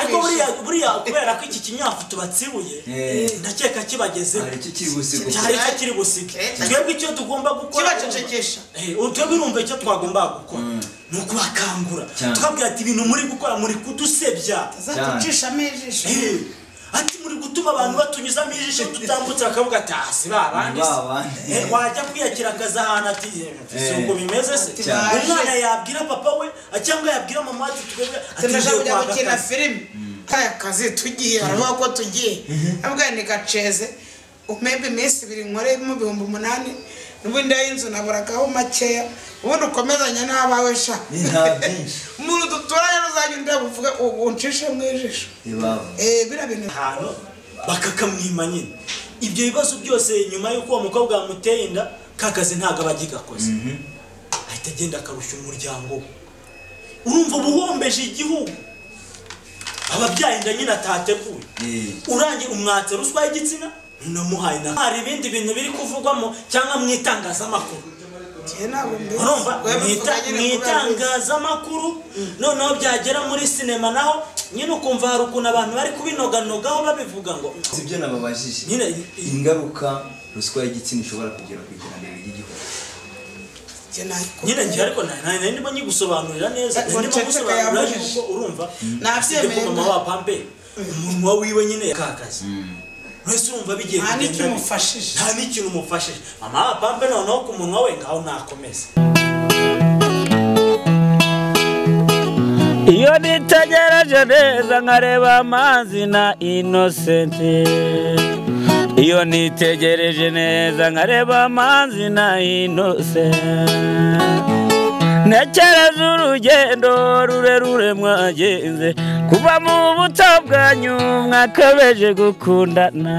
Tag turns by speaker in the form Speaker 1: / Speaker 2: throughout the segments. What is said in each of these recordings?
Speaker 1: ariko buriya kubera ko iki kinyafu tubatsibuye ndakeka kibageze cyari kiri busige twebwe icyo tugomba gukora
Speaker 2: kibacecekesha
Speaker 1: twebwe urumva icyo twagomba gukora nuko bakangura tukabwira ati ibintu muri gukora muri kudusebya
Speaker 2: azatucisha amejisho
Speaker 1: ati muri gutuma abantu batunyuzamo ijisho tutambutse akavuga ati si babandi wajya kwiyakira akazi ahantu ati siko bimeze se umwana yabwira papa we cyangwa yabwira mama ati twebwe ati
Speaker 2: ndashaka gukina filime kaya kazi tugiye aravuga ko tugiye abwa ni gaceze umebe Messi biri nkore mu 8,000 n'ubundi y'inzu naboragaho makeya ubundi ukomezanya n'abawe sha umuntu duturanye ruzanye ndabuvuga uncishe mwijisho bira bintu
Speaker 1: hano bakakamwima nyine ibyo bibazo byose nyuma yuko uwo mukobwa yamuteye inda kakazi ntago abagigakoze ahita agenda akarusha umuryango urumva ubuhombeje igihugu ababyaye inda nyine atateguye urangiye umwatse ruswa y'igitsina unamuhaye na hari ibindi bintu biri kuvugwamo cyangwa mwitangazamakuru urumva mwitangazamakuru noneho byagera muri sinema naho nyine ukumva hari ukuntu abantu bari kubinoganogaho babivuga ngo
Speaker 3: sibyo nababajije nyine ingaruka ruswa y'igitsina ishobora kugira ku iterambere ry'igihugu
Speaker 1: nyine ngiye ariko nari ndimo nyigusobanurira neza ndimo gusobanurira yuko urumva nabyemeye mama wa Pampe umunwa wiwe nyine yakakaze wese urumva bigiye
Speaker 2: nta n'ikintu umufashije
Speaker 1: mama wa Pampe noneho ku munwa we ngaho nakomeza
Speaker 4: iyo nitegereje neza nkareba amazi na Innocent iyo nitegereje neza nkareba amazi na Innocent ntekereza urugendo rurerure mwagenze kuva mu buto bwanyu mwakabeje gukundana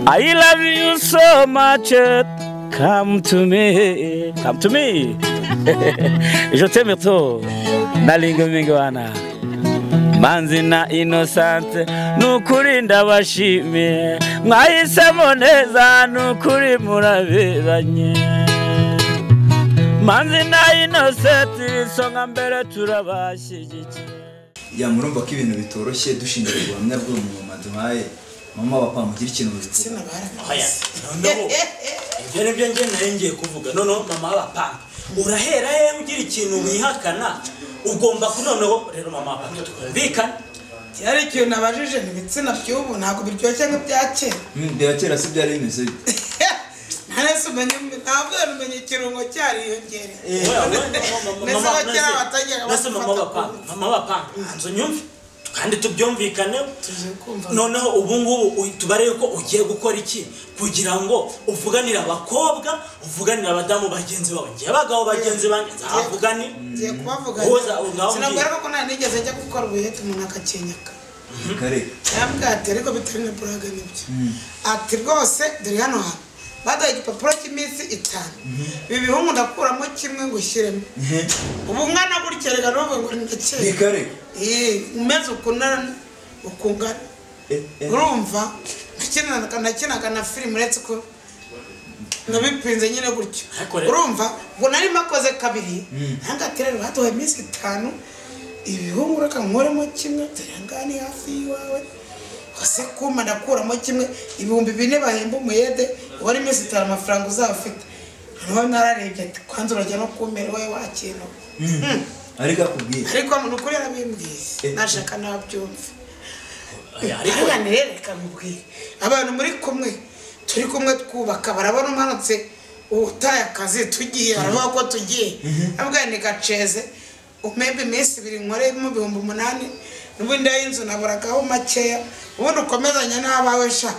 Speaker 4: I love you so much come to me je t'aime trop nalingo mingi wana Manzi na Innocent nukuri ndabashimiye mwahisemo neza nukuri muraberanye Manzi na Innocent songa mbere turabashyigikiye
Speaker 3: ya murumva ko ibintu bitoroshye dushingiye ku buhamya bwo mu maduhaye mama wa Pampe mugira ikintu
Speaker 2: bitsina
Speaker 1: oya none ibyo ngiye kuvuga none mama wa Pampe urahera he ugira ikintu wihakana ugomba kunoneho rero mama wa Pampe tukumvikana
Speaker 2: cyari ikintu nabajije n'ibitsina by'ubu ntabwo biryoshye nk'ibyakera
Speaker 3: byakera si byari bimeze
Speaker 2: ntarese ntabwo umenye ikirungo cyariyongereye
Speaker 1: mama wa Pampe nzo nyumve kandi tubyumvikane noneho ubu ngubu tubareye ko ugiye gukora iki kugira ngo uvuganire abakobwa uvuganire abadamu bagenzi bawe ngiye abagabo bagenzi banjye zavugani
Speaker 2: ngiye kubavuganira sinabwira ko nta nigeze njya gukora ubuyete umuntu akakenyaka yambwate ariko bitari na buraga nibyo ati rwose dore hano hano badaye igipapuro cy'iminsi 5 ibi bihungu ndakuramo kimwe ngo ushyiremo ubu mwana gutkerega n'ubu ngo ndakere umeze ukunana ukungana urumva nakinaga na film uretse ko nabipinze nyine gutyo urumva ngo nari makoze kabiri ntangaterero hatowe iminsi 5 ibihungu reka nkoremo kimwe terangani hafi yiwawe hose kuma ndakuramo kimwe 4,000 bahemba umuyede wari iminsi 5 amafaranga uzafite hano nararebye ati kwanza urajya no kumera wowe wakintu
Speaker 3: ariko akubwiye
Speaker 2: ariko mu nukuri yarabimbwiye nashaka nabyumve ariko nereka mubwiye abantu muri kumwe turi kumwe twubaka barabona umanutse utaye akazi tugiye aravuga ko tugiye abwa ni gaceze umebe Messi biri nkore mu 8,000 n'ubundi y'inzu naboragaho makeya ubundi ukomezanya n'abawe sha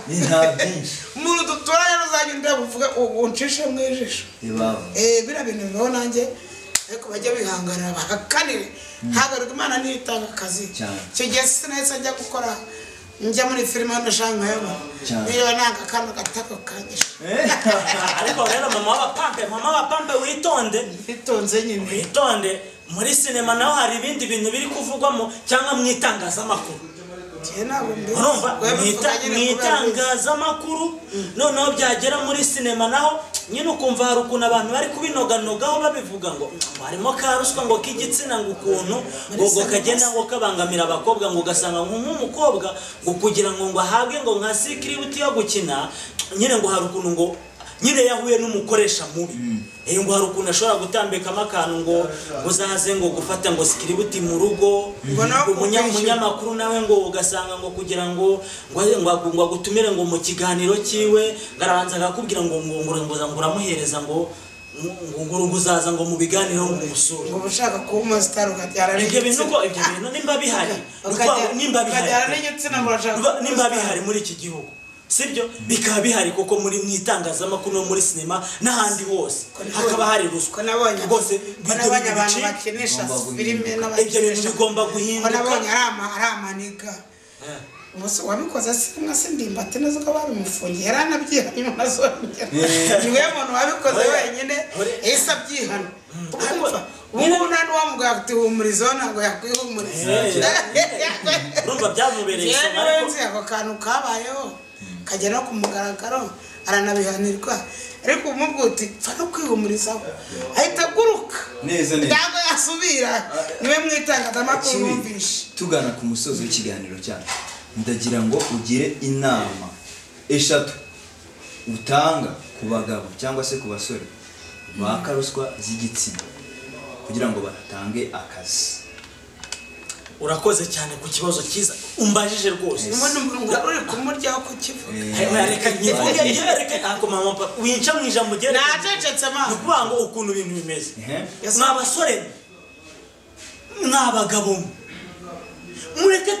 Speaker 2: umuntu duturanye ruzanye ndabuvuga uncishe mwijisho bira bintu bibaho nanjye ariko bajya bihanganira bahakanire hagaruka Imana nitanga akazi cyo gihe sinahise njya gukora njya muri filime ndashanga yabo niyo nanga kandi gatako kangisha
Speaker 1: ariko rero mama wa Pampe witonze nyine witonde muri sinema naho hari ibindi bintu biri kuvugwamo cyangwa mwitangazamakuru urumva mwitangazamakuru noneho byagera muri sinema naho nyine ukumva hari ukuntu abantu bari kubinoganogaho babivuga ngo harimo ka ruswa ngo k'igitsina ngo ukuntu ngo kagenda ngo kabangamira abakobwa ngo ugasanga nk'umukobwa ngo kugira ngo ahabwe ngo nka sikiributi yo gukina nyine ngo hari ukuntu ngo nyine yahuye n'umukoresha mubi ngo hari ukuntu ashobora gutambikamo akantu ngo uzaze ngo gufata ngo sikiributi mu rugo umunyamakuru nawe ngo ugasanga ngo kugira ngo agutumire ngo mu kiganiro cyiwe ngarabanza akakubwira ngo uramuhereza ngo uzaza ngo mu biganiro ngo umusure
Speaker 2: ngo ushaka kuba umusitari ukabyara
Speaker 1: ibyo bintu nimba bihari nimba bihari muri iki gihugu sibyo bikaba bihari koko muri mwitangazamakuru no muri sinema n'ahandi hose hakaba hari ruswa
Speaker 2: rwose n'abanya abantu bakinisha filime
Speaker 1: ibyo bintu bigomba guhinduka
Speaker 2: n'abanya ari amaniga umusore wabikoze singa sindimba ati neza ko babimufungiye yaranabyihanye umuntu azongera niwe muntu wabikoze wenyine ese abyihana ubu nani wamubwira ati humuriza ntabwo yakwihumuriza
Speaker 1: urumva byamubereye
Speaker 2: ako kantu kabayeho kajya no kumugaragaro aranabihanirwa ariko umubwuti pfa no kwihumurizaho ahita aguruka
Speaker 3: neza
Speaker 2: ntabwo yasubira niwe mwitangazamakuru wumvishe
Speaker 3: tugana ku musozi w'ikiganiro cyacu ndagira ngo ugire inama eshatu utanga ku bagabo cyangwa se ku basore baka ruswa z'igitsina kugira ngo batange akazi
Speaker 1: urakoze cyane ku kibazo cyiza umbajije rwose
Speaker 2: uri kumuryaho ku kivuga
Speaker 1: reka mama winca mu ijambo gere
Speaker 2: nacecetse mama
Speaker 1: nukuvuga ngo ukuntu ibintu bimeze mw'abasore n'abagabo mureke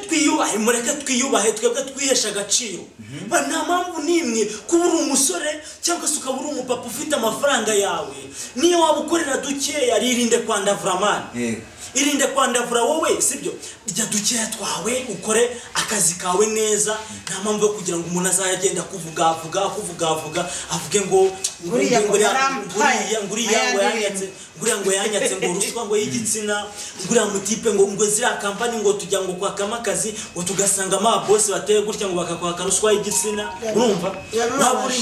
Speaker 1: twiyubahe twebwe twihesha agaciro nta mpamvu n'imwe kuba uri umusore cyangwa se ukaba uri umupapa ufite amafaranga yawe niyo waba ukorera dukeya ririnde kwandavura mani irinde kwandavura wowe sibyo rya dukeya twawe ukore akazi kawe neza nta mpamvu yo kugira ngo umuntu azagenda kuvuga avuge ngo ngo yanyatse ngo ruswa ngo y'igitsina nguriya mutipe ngo ziriya kampani ngo tujya ngo kwakamo akazi ngo tugasanga amabosi bateye gutya ngo bakakwaka ruswa y'igitsina urumva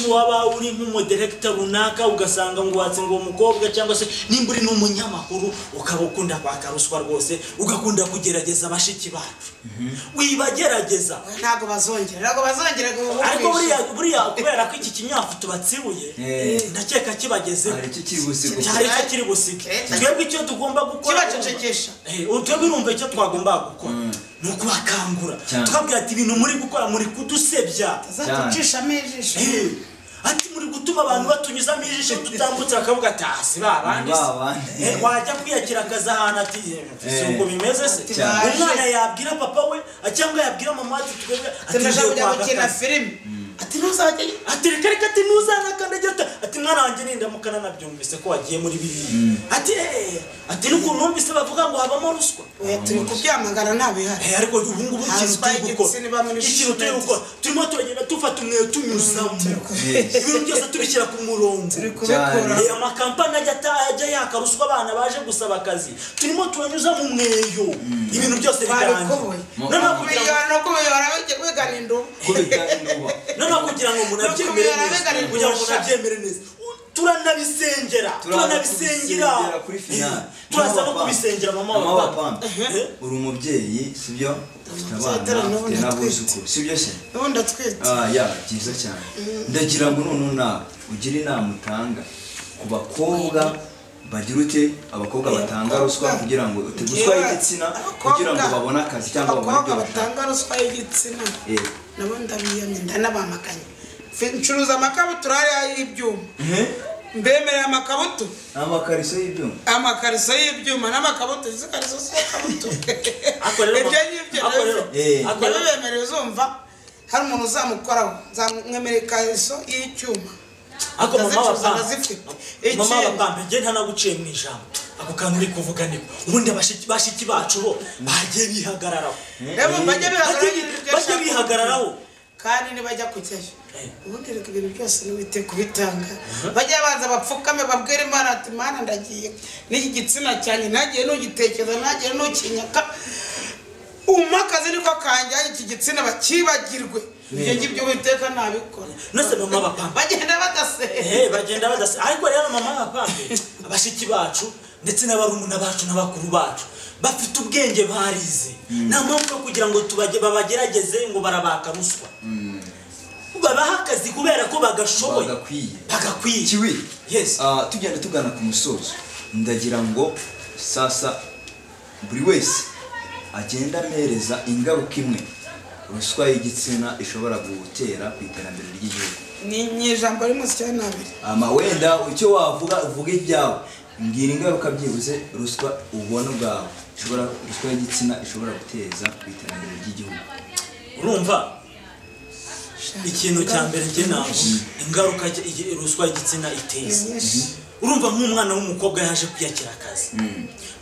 Speaker 1: waba uri nk'umudirekita runaka ugasanga ngo watse ngo umukobwa cyangwa se nimba uri n'umunyamakuru ukaba ukunda kwaka ruswa rwose ugakunda kugerageza abashiki bacu wibagerageza
Speaker 2: ntabwo bazongera
Speaker 1: ariko buriya kubera ko iki kinyafu tubatsibuye ndakeka kibagezeho hari icyo kiri busige twebwe icyo tugomba gukora
Speaker 2: kibacecekesha
Speaker 1: twebwe urumva icyo twagomba gukora ni ukubakangura tukabwira ati ibintu muri gukora muri kudusebya
Speaker 2: tuzacishamo ijisho
Speaker 1: ati muri gutuma abantu batunyuzamo ijisho tutambutse bakavuga ati si babandi wajya kwiyakira akazi ahantu ati uko bimeze se umwana yabwira papa we cyangwa yabwira mama ati twebwe ati
Speaker 2: ndashaka gukina filime ati ntuzajya
Speaker 1: ati reka ati ntuzanakandagira ati mwana wanjye nindamukana nabyumvise ko wagiye muri bibiri ati nuko numvise bavuga ngo habamo ruswa
Speaker 2: turi kubyamagana ntabihari
Speaker 1: ariko ubu ngubu ikintu turi gukora turimo turagenda dufata umweyo tunyuzamo ibintu byose tubishyira ku murongo amakampani ajya yaka ruswa abana baje gusaba akazi turimo turanyuza mu mweyo ibintu byose biganira noneho kugira ngo umuntu abyemere neza turanabisengera
Speaker 3: kuri finale
Speaker 1: turaza no kubisengera mama
Speaker 3: wapampa uri umubyeyi sibyo ufite abana ufite n'abuzukuru sibyo se
Speaker 2: n'ubundi atwite
Speaker 3: byiza cyane ndagira ngo noneho nawe ugire inama utanga ku bakobwa bagira ute abakobwa batanga ruswa kugira ngo ruswa y'igitsina kugira ngo babone akazi cyangwa babone ibyo
Speaker 2: batanga ruswa y'igitsina nabo ndabiyamye ndanabamaganye ncuruza amakabutura y'ibyuma mbemerera amakabutura amakariso y'ibyuma n'amakabutura zikariso z'akabutura ibyo bemerera uzumva hari umuntu uzamukoraho nzamwemerera ikariso y'icyuma
Speaker 1: ako mama wapampa njye ntanaguciye mu ijambo ako kantu uri kuvuga niko ubundi bashiki bacu bo bagiye bihagararaho
Speaker 2: kandi nibajya kujyayo ubundi reka ibintu byose niwite kubitanga bajya baza bapfukame babwire Imana ati Mana ndagiye n'iki gitsina cyanjye nagiye n'ugitekereza nagiye n'ukinyaka umakazi niko kanjye iki gitsina bakibagirwe ibyo ngibyo witeka nabikora
Speaker 1: nose mama bapambe bagenda badase ariko rero mama bapambe abashiki bacu ndetse n'abarumuna bacu n'abakuru bacu bafite ubwenge barize nta mpamvu kugira ngo babagerageze ngo barabaka ruswa babaha akazi kubera ko bagashoboye bagakwiye
Speaker 3: kiwi yes tugenda tugana ku musozo ndagira ngo sasa buri wese agenda amereza ingaruka imwe ruswa y'igitsina ishobora gutera ku iterambere ry'igihugu
Speaker 2: ni ijambo rimwe cyane nabiri
Speaker 3: wenda icyo wavuga uvuge ibyawe mbwira ingaruka byibuze ruswa ubona ubwawe ruswa y'igitsina ishobora guteza ku iterambere ry'igihugu
Speaker 1: urumva ikintu cya mbere njye naho ingaruka ruswa y'igitsina iteza urumva nk'umwana w'umukobwa yaje kwiyakira akazi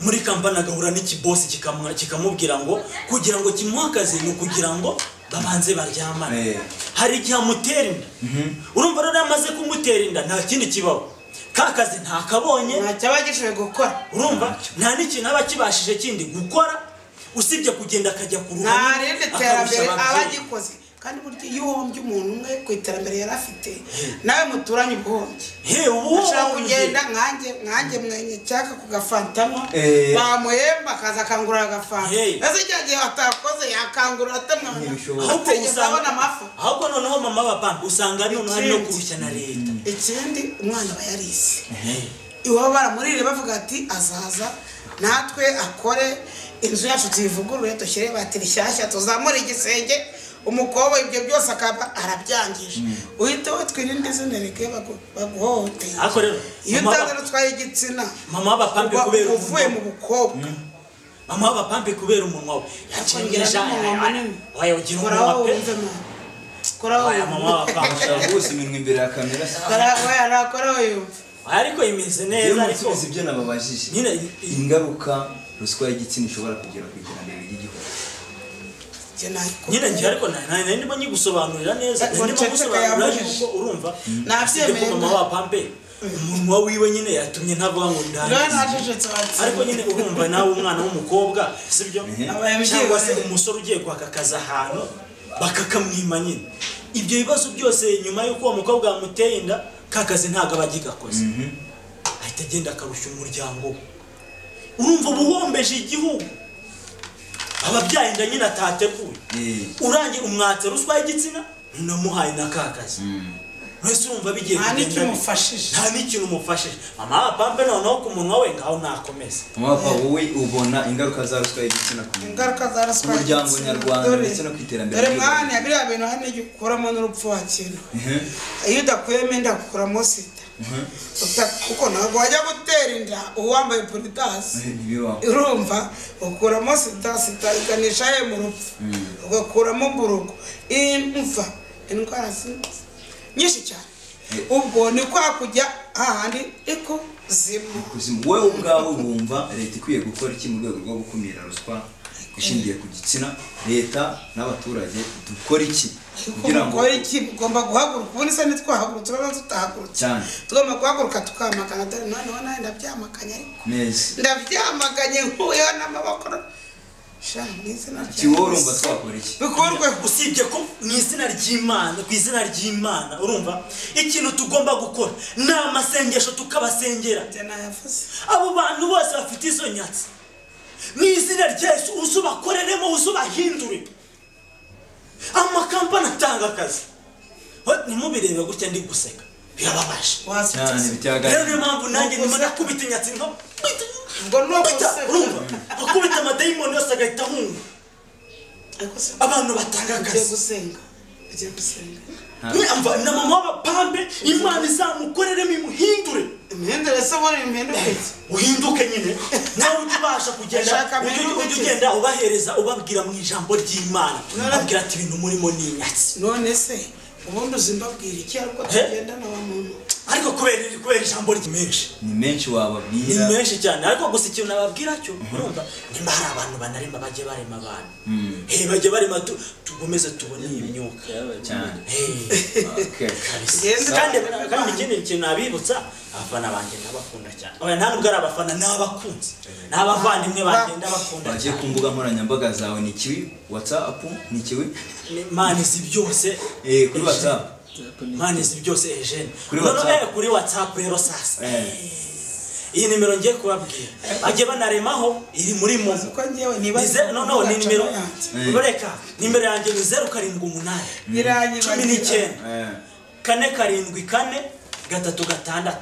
Speaker 1: muri kampani agahura n'ikibosi kikamubwira ngo kugira ngo kimuhe akazi ni ukugira ngo babanze baryamane hari igihe amutera inda urumva rero amaze kumutera inda nta kindi kibaho ka kazi ntakabonye
Speaker 2: ntacyo aba agishoboye gukora
Speaker 1: urumva nta n'ikintu aba akibashije kindi gukora usibye kugenda akajya ku ruhande
Speaker 2: nta rindi terambere aba agikoze kandi burya iyo uhombye umuntu umwe ku iterambere yari afite nawe muturanye ubuhombye ushobora kugenda nkanjye mwenye cyaka ku gafantamo bamuhemba akaza akangurura agafanta ese cya gihe atakoze yakangurura atamwana utegeze abona amafu
Speaker 1: ahubwo noneho mama bapambe usanga ari umuntu no kurushya na leta
Speaker 2: ikindi umwana aba yarise iwabo baramurire bavuga ati azaza natwe akore inzu yacu tuyivugurure dushyire batiri rishyashya tuzamure igisenge umukobwa ibyo byose akaba arabyangije uhita watwirinde izina reke baguhohoteye
Speaker 1: ariko rero
Speaker 2: iyo utazana utwaye igitsina
Speaker 1: mama bapambe kubera
Speaker 2: uvuye mu bukobwa
Speaker 1: mama bapambe kubera umunwa we yacengeje wayo ugira umunwa pe
Speaker 2: koraho
Speaker 1: mama bapambe
Speaker 3: bose iminwa imbere ya kamera
Speaker 2: koraho yumva
Speaker 1: ariko imeze neza ariko
Speaker 3: ibyo nababajije nyine ingaruka ruswa y'igitsina ishobora kugera ku iterambere ry'igihugu
Speaker 1: nyine njye ariko ndimo nyigusobanurira neza ndimo gusobanurira yuko urumva nabyemeye mama bapambe umunwa wiwe nyine yatumye ntavuga ngo ndani ariko nyine urumva nawe umwana w'umukobwa sibyo cyangwa se umusore ugiye kwaka akazi ahantu bakakamwima nyine ibyo bibazo byose nyuma y'uko uwo mukobwa yamuteye inda kakazi ntabwo aba agigakoze ahita agenda akarusha umuryango urumva ubuhombeje igihugu ababyaye inda nyine atateguye urangiye umwatse ruswa y'igitsina unamuhaye na kakazi wese urumva bigiye
Speaker 2: nta n'ikintu umufashije
Speaker 1: nta n'ikintu umufashije mama bapambe noneho ku munwa we ngaho nakomeza
Speaker 3: mama papa wowe ubona ingaruka za ruswa y'igitsina
Speaker 2: ingaruka za ruswa
Speaker 3: y'umuryango nyarwanda ndetse no kwiterambere
Speaker 2: dore mwana biriya bintu hano ukuramo n'urupfu wakino iyo udakuyemo inda ukuramo sida kuko ntabwo wajya gutera inda uwambaye politasi urumva ukuramo sida iganisha ye mu rupfu ugakuramo burugu imva indwara nyinshi cyane ubwo ni kwa kujya ahandi ikuzimu
Speaker 3: wowe ubwawe wumva leta ikwiye gukora iki mu rwego rwo gukumira ruswa ishingiye ku gitsina leta n'abaturage dukora iki
Speaker 2: kugira ngo ugomba guhaguruka ubundi se ntitwahagurutse urabona tutahagurutse tugomba guhaguruka tukamagana dore noneho nawe ndabyamakanye ariko ndabyamakanye nkuyeho n'amaboko
Speaker 3: kiworumva twakora iki
Speaker 1: bikorwe usibye ko mu izina ry'Imana ku izina ry'Imana urumva ikintu tugomba gukora ni amasengesho tukabasengera abo bantu bose bafite izo nyatsi mu izina rya Yesu uzubakoreremo uzubahindure amakampani atanga akazi nimubirebe gutya ndi guseka birababaje rero niyo mpamvu nanjye ndimo nakubita inyatsi nko
Speaker 2: ngo no
Speaker 1: urumva akubita amadayimoni yose agahita ahunga abantu batanga akazi na mama w'abapambe Imana izamukoreremo imuhindure
Speaker 2: imihindure se bori imihindure
Speaker 1: uhinduke nyine nawe ubasha kugenda ugenda ubahereza ubabwira mu ijambo ry'Imana ubabwira ati ibintu murimo ni inyatsi
Speaker 2: none se ubundi uzimbabwira iki ariko tugenda na wa muntu
Speaker 1: ariko kubera ijambo menshi
Speaker 3: ni menshi
Speaker 1: ni
Speaker 3: wababwira
Speaker 1: menshi cyane ariko gusa ikintu nababwira cyo urumva nimba hari abantu banarema bajye barema abantu bajye barema tugomeze tubone imyuka
Speaker 3: cyane
Speaker 1: kandi ikindi kintu nabibutsa abafana banjye ndabakunda cyane oya nta nubwo ari abafana n'abakunzi n'abavandimwe bagenda bakunda
Speaker 3: bagiye ku mbuga nkoranyambaga zawe ni kiwi WhatsApp ni kiwi
Speaker 1: mani si byose
Speaker 3: kuri WhatsApp
Speaker 1: mani si byose Eugene kuri WhatsApp rero sasa iyi nimero ngiye kubabwira bajye banaremaho iri muri mo
Speaker 2: uko ngewe nibaze
Speaker 1: no ni nimero ureka nimero yanjye ni 078
Speaker 2: biranyi
Speaker 1: 19 474 3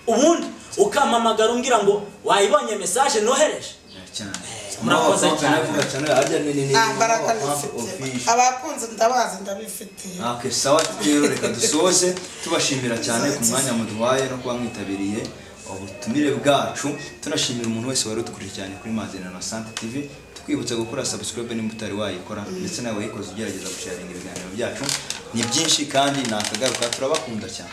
Speaker 1: ubundi ukamamagara umbwira ngo wayibonye message nohereje
Speaker 3: cyane
Speaker 1: murakoze
Speaker 3: cyane ajya nini
Speaker 2: abakunze ndabaza ndabifitiye
Speaker 3: okay sawa rero reka dusoze tubashimira cyane ku mwanya muduhaye no kuba mwitabiriye ubutumire bwacu tunashimira umuntu wese wari udukurikiranye kuri Mazina na Sante TV twibutse gukora subscribe nimba utari wayikora ndetse nawe wayikoze ugerageza gusharinga ibiganiro byacu ni byinshi kandi nakagaruka turabakunda cyane